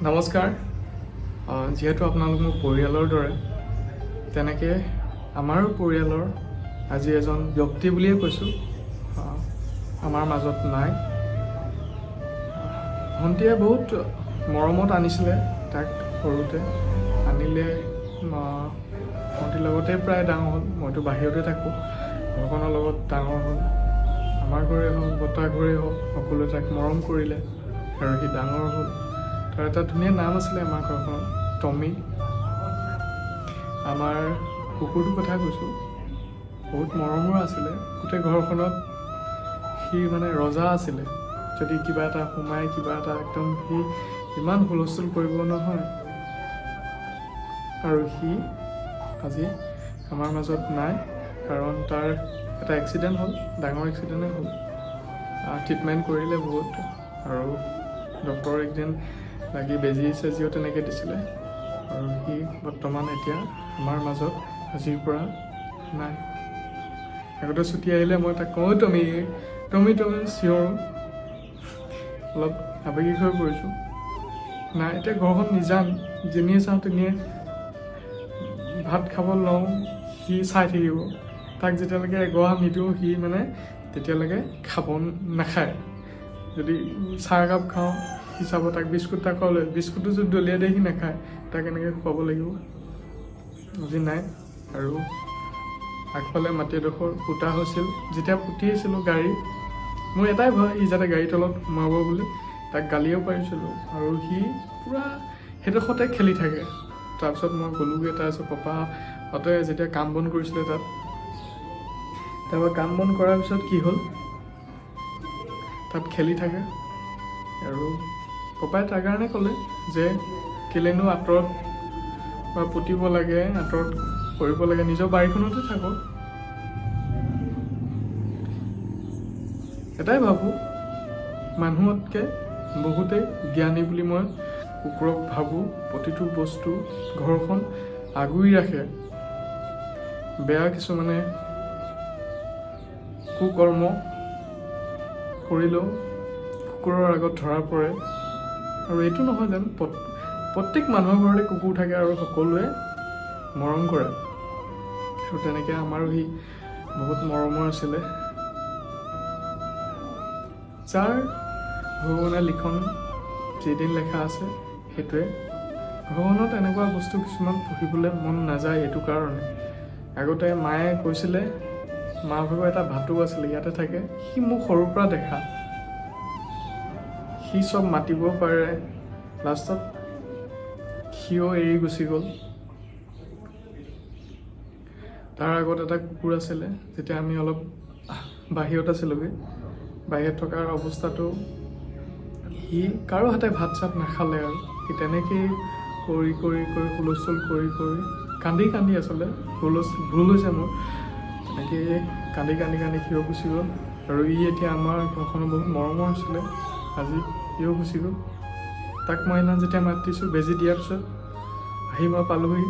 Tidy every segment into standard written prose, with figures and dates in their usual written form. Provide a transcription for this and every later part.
নমস্কাৰ। যিহেতু আপোনালোক মোৰ পৰিয়ালৰ দৰে, তেনেকৈ আমাৰো পৰিয়ালৰ আজি এজন ব্যক্তি বুলিয়ে কৈছোঁ আমাৰ মাজত নাই। ভণ্টিয়ে বহুত মৰমত আনিছিলে তাক সৰুতে, আনিলে ভণ্টিৰ লগতে প্ৰায় ডাঙৰ হ'ল। মইতো বাহিৰতে থাকোঁ, ঘৰখনৰ লগত ডাঙৰ হ'ল। আমাৰ ঘৰেই হওক, বৰ্তা ঘৰেই হওক, সকলোৱে তাক মৰম কৰিলে আৰু সি ডাঙৰ হ'ল। তাৰ এটা ধুনীয়া নাম আছিলে আমাৰ ঘৰখনত, টমি। আমাৰ কুকুৰটোৰ কথা কৈছোঁ, বহুত মৰমৰ আছিলে। গোটেই ঘৰখনত সি মানে ৰজা আছিলে। যদি কিবা এটা সোমাই, কিবা এটা একদম সি ইমান হুলস্থুল কৰিব নহয়। আৰু সি আজি আমাৰ মাজত নাই, কাৰণ তাৰ এটা এক্সিডেণ্ট হ'ল, ডাঙৰ এক্সিডেণ্টেই হ'ল। ট্ৰিটমেণ্ট কৰিলে বহুত, আৰু ডক্টৰ একদিন লাগি বেজী চেজিও তেনেকৈ দিছিলে। আৰু সি বৰ্তমান এতিয়া আমাৰ মাজত আজিৰ পৰা নাই। আগতে ছুটি আহিলে মই তাক কওঁ, টমি চিঞৰোঁ, অলপ আৱেগিক হৈ পৰিছোঁ। নাই, এতিয়া ঘৰখন নিজান, যেনিয়ে চাওঁ তেনিয়ে ভাত খাব লওঁ, সি চাই থাকিব। তাক যেতিয়ালৈকে এগঢ়া নিদিওঁ সি মানে তেতিয়ালৈকে খাব নাখায়। যদি চাহ একাপ খাওঁ সি চাব, তাক বিস্কুট এটা খোৱালে বিস্কুটটো যদি দলিয়াই দিয়ে সি নাখায়। তাক এনেকৈ খুৱাব লাগিব। আজি নাই। আৰু আগফালে মাটি এডোখৰ পোতা হৈছিল, যেতিয়া পুতি আছিলোঁ গাড়ী, মোৰ এটাই ভয় সি যাতে গাড়ীৰ তলত সোমাব বুলি। তাক গালিও পাৰিছিলোঁ, আৰু সি পূৰা সেইডোখৰতে খেলি থাকে। তাৰপিছত মই গ'লোগৈ, তাৰপিছত পাপাহঁতে যেতিয়া কাম বন কৰিছিলে তাৰপৰা কাম বন কৰাৰ পিছত কি হ'ল, তাত খেলি থাকে। আৰু পাপাই তাৰ কাৰণে ক'লে যে কেলেনো আঁতৰত বা পুতিব লাগে, আঁতৰত কৰিব লাগে, নিজৰ বাৰীখনতে থাকক। এটাই ভাবোঁ, মানুহতকৈ বহুতেই জ্ঞানী বুলি মই কুকুৰক ভাবোঁ। প্ৰতিটো বস্তু ঘৰখন আগুৰি ৰাখে। বেয়া কিছুমানে কুকৰ্ম কৰিলেও কুকুৰৰ আগত ধৰা পৰে। আৰু এইটো নহয় যেন প্ৰত্যেক মানুহৰ ঘৰতে কুকুৰ থাকে আৰু সকলোৱে মৰম কৰে। আৰু তেনেকৈ আমাৰো সি বহুত মৰমৰ আছিলে। যাৰ ভগৱানে লিখন যিদিন লেখা আছে সেইটোৱে। ঘৰখনত এনেকুৱা বস্তু কিছুমান পুহিবলৈ মন নাযায় এইটো কাৰণে। আগতে মায়ে কৈছিলে, মা ভাগৰ এটা ভাটৌ আছিলে, ইয়াতে থাকে। সি মোক সৰুৰ পৰা দেখা, সি চব মাতিব পাৰে। লাষ্টত সিও এৰি গুচি গ'ল। তাৰ আগত এটা কুকুৰ আছিলে, যেতিয়া আমি অলপ বাহিৰত আছিলোঁগৈ। বাহিৰত থকাৰ অৱস্থাটো সি কাৰো হাতে ভাত চাত নাখালে, আৰু সি তেনেকেই কৰি হুলস্থুল কৰি কান্দি আচলতে ভুল হৈছে মোৰ। তেনেকৈ কান্দি সিও গুচি গ'ল। আৰু ই এতিয়া আমাৰ ঘৰখনৰ বহুত মৰমৰ আছিলে, আজি সিও গুচি গ'ল। তাক মই সেইদিনা যেতিয়া মাতিছোঁ বেজী দিয়াৰ পিছত আহি মই পালোঁহি,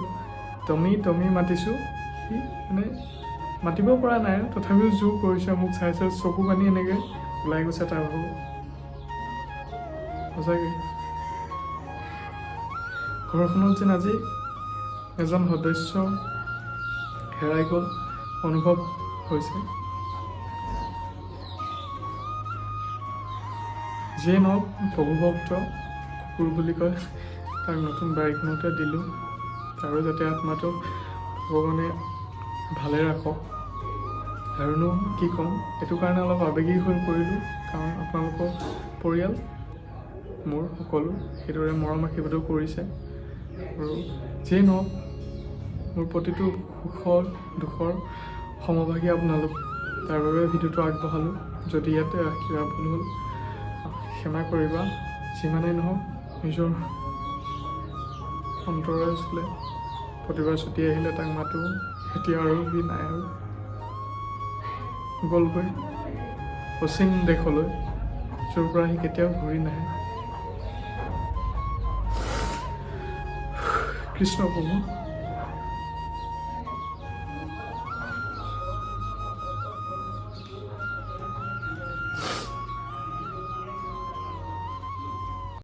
টমি মাতিছোঁ। সি মানে মাতিব পৰা নাই, তথাপিও জোৰ কৰিছে, মোক চাইছে, চকু পানী এনেকৈ ওলাই গৈছে তাৰ ভাগৰ। সঁচাকৈ ঘৰখনত যেন আজি এজন সদস্য হেৰাই গ'ল অনুভৱ হৈছে। যিয়ে নহওক, প্ৰভুভক্ত কুকুৰ বুলি কয়, তাক নতুন বাৰীখনতে দিলোঁ। তাৰো যাতে আত্মাটো ভগৱানে ভালে ৰাখক। আৰুনো কি ক'ম, সেইটো কাৰণে অলপ আৱেগিক হৈ পৰিলোঁ, কাৰণ আপোনালোকৰ পৰিয়াল মোৰ সকলো সেইদৰে মৰম আশীৰ্বাদো কৰিছে। আৰু যিয়ে নহওক, মোৰ প্ৰতিটো সুখৰ দুখৰ সমভাগী আপোনালোক। তাৰ বাবে ভিডিঅ'টো আগবঢ়ালোঁ। যদি ইয়াতে কিবা ভুল হ'ল ক্ষমা কৰিবা। যিমানেই নহওক, নিজৰ অন্তৰে আছিলে, প্ৰতিবাৰ ছুটি আহিলে তাক মাতোঁ। এতিয়া আৰু সি নাই, আৰু গ'লগৈ অচিন দেশলৈ, য'ৰ পৰা সি কেতিয়াও ঘূৰি নাহে। কৃষ্ণ প্ৰভু।